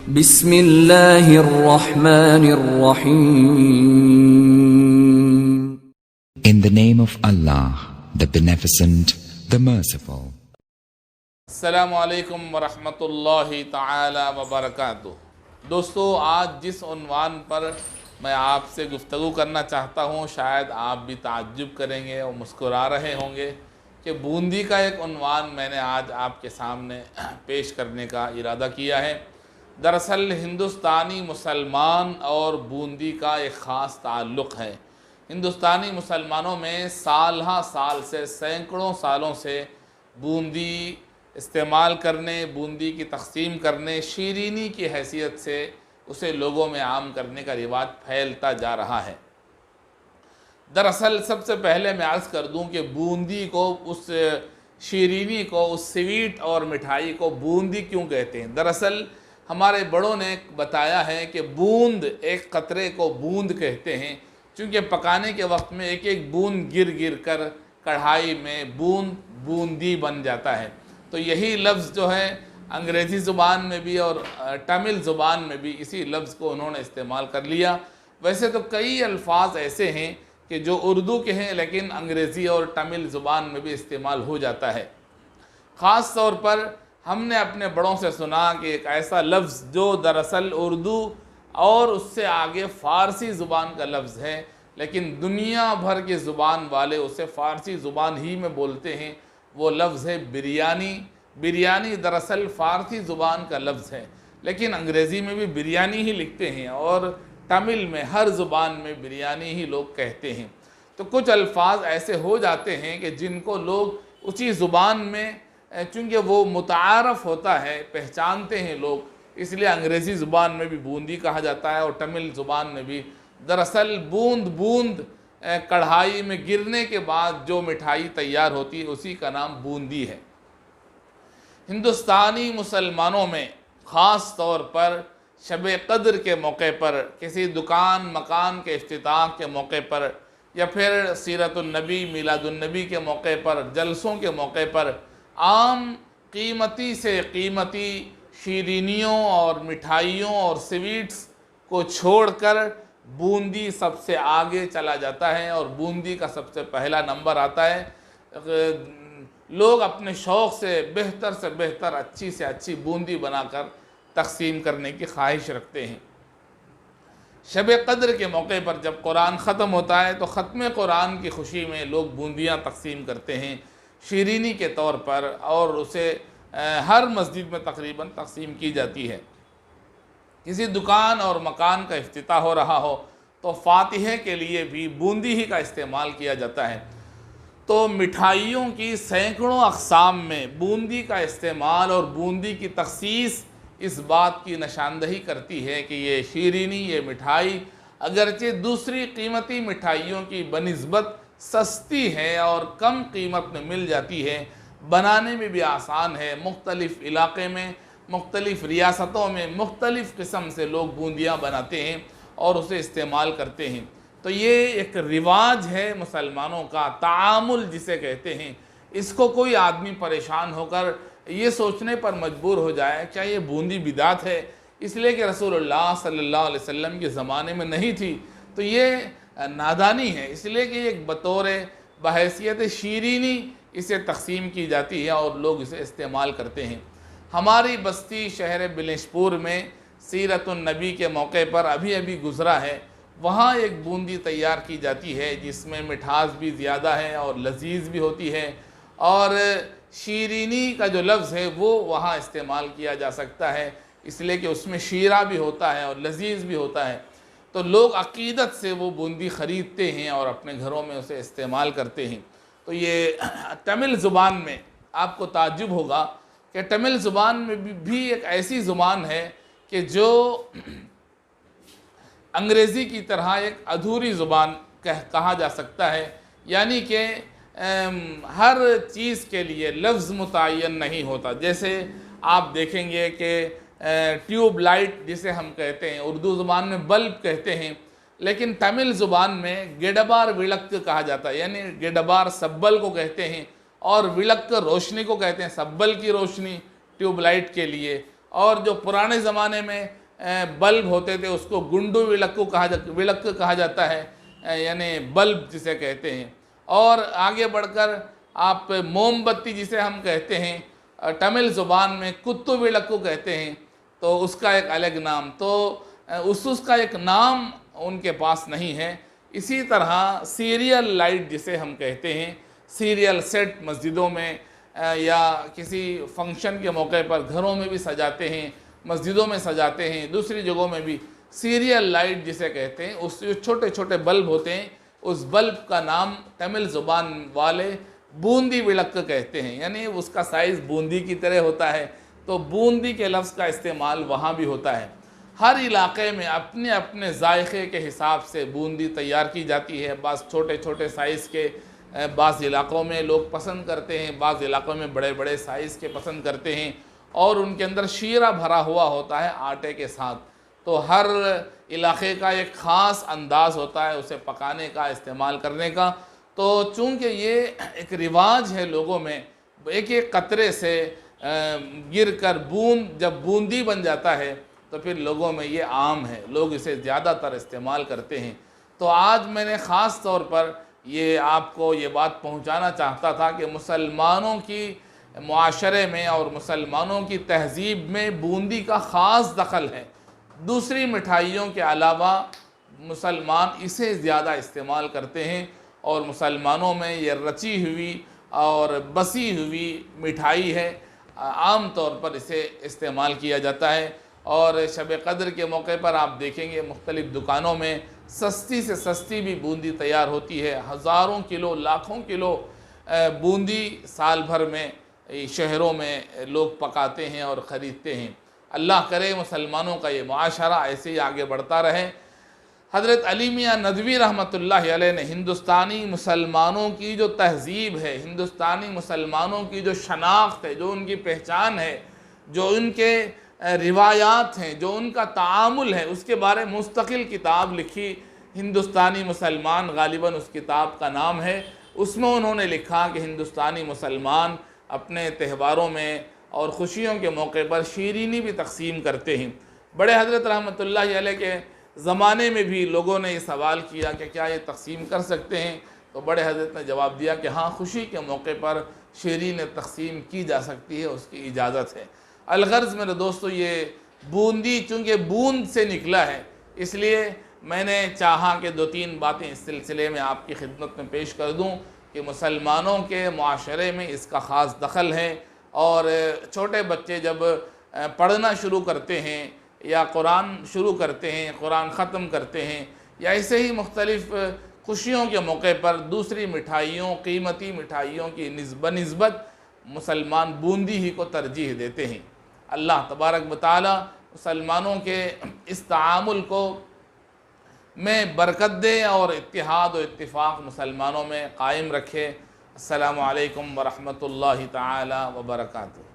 बिस्मिल्लाहिर्रहमानिर्रहीम। In the name of Allah, the Beneficent, the Merciful. अस्सलामु अलैकुम वरहमतुल्लाहि ताला वबरकातुहू। दोस्तों, आज जिस उन्वान पर मैं आपसे गुफ्तगू करना चाहता हूँ, शायद आप भी ताज्जुब करेंगे और मुस्कुरा रहे होंगे कि बूंदी का एक उन्वान मैंने आज आपके सामने पेश करने का इरादा किया है। दरअसल हिंदुस्तानी मुसलमान और बूंदी का एक ख़ास ताल्लुक़ है। हिंदुस्तानी मुसलमानों में साल हा साल से सैकड़ों सालों से बूंदी इस्तेमाल करने, बूंदी की तक़सीम करने, शीरीनी की हैसियत से उसे लोगों में आम करने का रिवाज फैलता जा रहा है। दरअसल सबसे पहले मैं अर्ज़ कर दूं कि बूंदी को, उस शीरीनी को, उस स्वीट और मिठाई को बूंदी क्यों कहते हैं। दरअसल हमारे बड़ों ने बताया है कि बूंद, एक कतरे को बूंद कहते हैं, क्योंकि पकाने के वक्त में एक एक बूंद गिर गिर कर कढ़ाई में बूंद बूंदी बन जाता है। तो यही लफ्ज़ जो है अंग्रेज़ी ज़ुबान में भी और तमिल ज़ुबान में भी इसी लफ्ज़ को उन्होंने इस्तेमाल कर लिया। वैसे तो कई अल्फाज ऐसे हैं कि जो उर्दू के हैं लेकिन अंग्रेज़ी और तमिल ज़ुबान में भी इस्तेमाल हो जाता है। ख़ास तौर पर हमने अपने बड़ों से सुना कि एक ऐसा लफ्ज़ जो दरअसल उर्दू और उससे आगे फ़ारसी ज़ुबान का लफ्ज़ है, लेकिन दुनिया भर की ज़ुबान वाले उसे फ़ारसी ज़ुबान ही में बोलते हैं, वो लफ्ज़ है बिरयानी। बिरयानी दरअसल फ़ारसी ज़ुबान का लफ्ज़ है, लेकिन अंग्रेज़ी में भी बिरयानी ही लिखते हैं और तमिल में, हर ज़ुबान में बिरयानी ही लोग कहते हैं। तो कुछ अल्फाज ऐसे हो जाते हैं कि जिनको लोग उसी ज़ुबान में, चूँकि वो मुतारफ़ होता है, पहचानते हैं लोग, इसलिए अंग्रेज़ी ज़ुबान में भी बूंदी कहा जाता है और तमिल ज़ुबान में भी। दरअसल बूंद बूंद कढ़ाई में गिरने के बाद जो मिठाई तैयार होती है उसी का नाम बूंदी है। हिंदुस्तानी मुसलमानों में ख़ास तौर पर शब क़द्र के मौके पर, किसी दुकान मकान के इफ्तिताह के मौके पर, या फिर सीरतुन्नबी, मीलादुन्नबी के मौके पर, जलसों के मौके पर आम कीमती से कीमती शीरीनियों और मिठाइयों और स्वीट्स को छोड़कर बूंदी सबसे आगे चला जाता है और बूंदी का सबसे पहला नंबर आता है। लोग अपने शौक़ से बेहतर, अच्छी से अच्छी बूंदी बनाकर तक़सीम करने की ख्वाहिश रखते हैं। शब क़द्र के मौके पर जब कुरान ख़त्म होता है तो ख़त्म कुरान की खुशी में लोग बूंदियाँ तक़सीम करते हैं शीरीनी के तौर पर, और उसे हर मस्जिद में तकरीबन तक़सीम की जाती है। किसी दुकान और मकान का इफ्तिताह हो रहा हो तो फ़ातिहे के लिए भी बूंदी ही का इस्तेमाल किया जाता है। तो मिठाइयों की सैकड़ों अक़साम में बूंदी का इस्तेमाल और बूंदी की तख़सीस इस बात की निशानदही करती है कि ये शीरीनी, ये मिठाई अगरचे दूसरी कीमती मिठाइयों की बनिस्बत सस्ती है और कम कीमत में मिल जाती है, बनाने में भी आसान है। मुख्तलिफ़ इलाक़े में, मुख्तलिफ़ रियासतों में मुख्तलिफ़ किस्म से लोग बूंदियाँ बनाते हैं और उसे इस्तेमाल करते हैं। तो ये एक रिवाज है मुसलमानों का, तामुल जिसे कहते हैं। इसको कोई आदमी परेशान होकर ये सोचने पर मजबूर हो जाए क्या ये बूंदी बिदात है, इसलिए कि रसूलुल्लाह सल्लल्लाहु अलैहि वसल्लम के ज़माने में नहीं थी, तो ये नादानी है। इसलिए कि एक बतौर बहैसियत शीरीनी इसे तक़सीम की जाती है और लोग इसे इस्तेमाल करते हैं। हमारी बस्ती शहर बिलिशपुर में सीरतुन्नबी के मौके पर अभी अभी गुज़रा है, वहाँ एक बूंदी तैयार की जाती है जिसमें मिठास भी ज़्यादा है और लजीज़ भी होती है, और शीरीनी का जो लफ्ज़ है वो वहाँ इस्तेमाल किया जा सकता है, इसलिए कि उसमें शीरा भी होता है और लजीज़ भी होता है। तो लोग अक़ीदत से वो बूंदी ख़रीदते हैं और अपने घरों में उसे इस्तेमाल करते हैं। तो ये तमिल ज़ुबान में आपको ताज्जुब होगा कि तमिल ज़ुबान में भी एक ऐसी ज़ुबान है कि जो अंग्रेज़ी की तरह एक अधूरी ज़ुबान कहा जा सकता है, यानी कि हर चीज़ के लिए लफ्ज़ मुतय्यन नहीं होता। जैसे आप देखेंगे कि ट्यूब लाइट जिसे हम कहते हैं, उर्दू ज़ुबान में बल्ब कहते हैं, लेकिन तमिल ज़ुबान में गेडबार विलक्क कहा जाता है, यानी गेडबार सब्बल को कहते हैं और विलक्क रोशनी को कहते हैं, सब्बल की रोशनी ट्यूबलाइट के लिए, और जो पुराने ज़माने में बल्ब होते थे उसको गुंडू विளக்கு कहा जाता है, यानी बल्ब जिसे कहते हैं। और आगे बढ़कर आप मोमबत्ती जिसे हम कहते हैं, तमिल ज़ुबान में कुत्तु विளக்கு कहते हैं, तो उसका एक अलग नाम, तो उसका एक नाम उनके पास नहीं है। इसी तरह सीरियल लाइट जिसे हम कहते हैं, सीरियल सेट मस्जिदों में या किसी फंक्शन के मौके पर घरों में भी सजाते हैं, मस्जिदों में सजाते हैं, दूसरी जगहों में भी सीरियल लाइट जिसे कहते हैं, उस जो छोटे छोटे बल्ब होते हैं, उस बल्ब का नाम तमिल ज़ुबान वाले बूंदी विளக்கு कहते हैं, यानी उसका साइज़ बूंदी की तरह होता है, तो बूंदी के लफ्ज़ का इस्तेमाल वहाँ भी होता है। हर इलाके में अपने अपने जायक़े के हिसाब से बूंदी तैयार की जाती है। बाज़ छोटे छोटे साइज़ के बाज़ इलाक़ों में लोग पसंद करते हैं, बाज़ इलाक़ों में बड़े बड़े साइज़ के पसंद करते हैं, और उनके अंदर शीरा भरा हुआ होता है आटे के साथ। तो हर इलाक़े का एक ख़ास अंदाज़ होता है उसे पकाने का, इस्तेमाल करने का। तो चूँकि ये एक रिवाज है लोगों में, एक एक कतरे से गिर कर जब बूंदी बन जाता है तो फिर लोगों में ये आम है, लोग इसे ज़्यादातर इस्तेमाल करते हैं। तो आज मैंने ख़ास तौर पर ये आपको ये बात पहुंचाना चाहता था कि मुसलमानों की मुआशरे में और मुसलमानों की तहज़ीब में बूंदी का ख़ास दखल है। दूसरी मिठाइयों के अलावा मुसलमान इसे ज़्यादा इस्तेमाल करते हैं, और मुसलमानों में ये रची हुई और बसी हुई मिठाई है, आम तौर पर इसे इस्तेमाल किया जाता है। और शब क़द्र के मौके पर आप देखेंगे मुख्तलिफ़ दुकानों में सस्ती से सस्ती भी बूंदी तैयार होती है। हज़ारों किलो, लाखों किलो बूंदी साल भर में शहरों में लोग पकाते हैं और ख़रीदते हैं। अल्लाह करे मुसलमानों का ये मुआशरा ऐसे ही आगे बढ़ता रहे। हज़रत अली मियाँ नदवी रहमतुल्लाह अलैह ने हिंदुस्तानी मुसलमानों की जो तहज़ीब है, हिंदुस्तानी मुसलमानों की जो शनाख्त है, जो उनकी पहचान है, जो उनके रिवायात हैं, जो उनका तामुल है, उसके बारे में मुस्तकिल किताब लिखी। हिंदुस्तानी मुसलमान गालिबन उस किताब का नाम है। उसमें उन्होंने लिखा कि हिंदुस्तानी मुसलमान अपने त्योहारों में और ख़ुशियों के मौके पर शीरीनी भी तकसीम करते हैं। बड़े हज़रत रहमतुल्लाह अलैह के ज़माने में भी लोगों ने ये सवाल किया कि क्या ये तकसीम कर सकते हैं, तो बड़े हज़रत ने जवाब दिया कि हाँ, खुशी के मौके पर शीरीन तकसीम की जा सकती है, उसकी इजाज़त है। अलगर्ज़ मेरे दोस्तों, ये बूंदी चूँकि बूंद से निकला है, इसलिए मैंने चाहा कि 2-3 बातें इस सिलसिले में आपकी खिदमत में पेश कर दूँ कि मुसलमानों के मुआशरे में इसका ख़ास दखल है। और छोटे बच्चे जब पढ़ना शुरू करते हैं या कुरान शुरू करते हैं, कुरान ख़त्म करते हैं, या ऐसे ही मुख्तलिफ़ खुशियों के मौके पर दूसरी मिठाइयों, कीमती मिठाइयों की निस्बत मुसलमान बूंदी ही को तरजीह देते हैं। अल्लाह तबारक व तआला मुसलमानों के इस तामुल को में बरकत दे और इत्तिहाद और इत्तिफ़ाक़ मुसलमानों में कायम रखे। अस्सलामु अलैकुम व रहमतुल्लाहि तआला व बरकातुहू।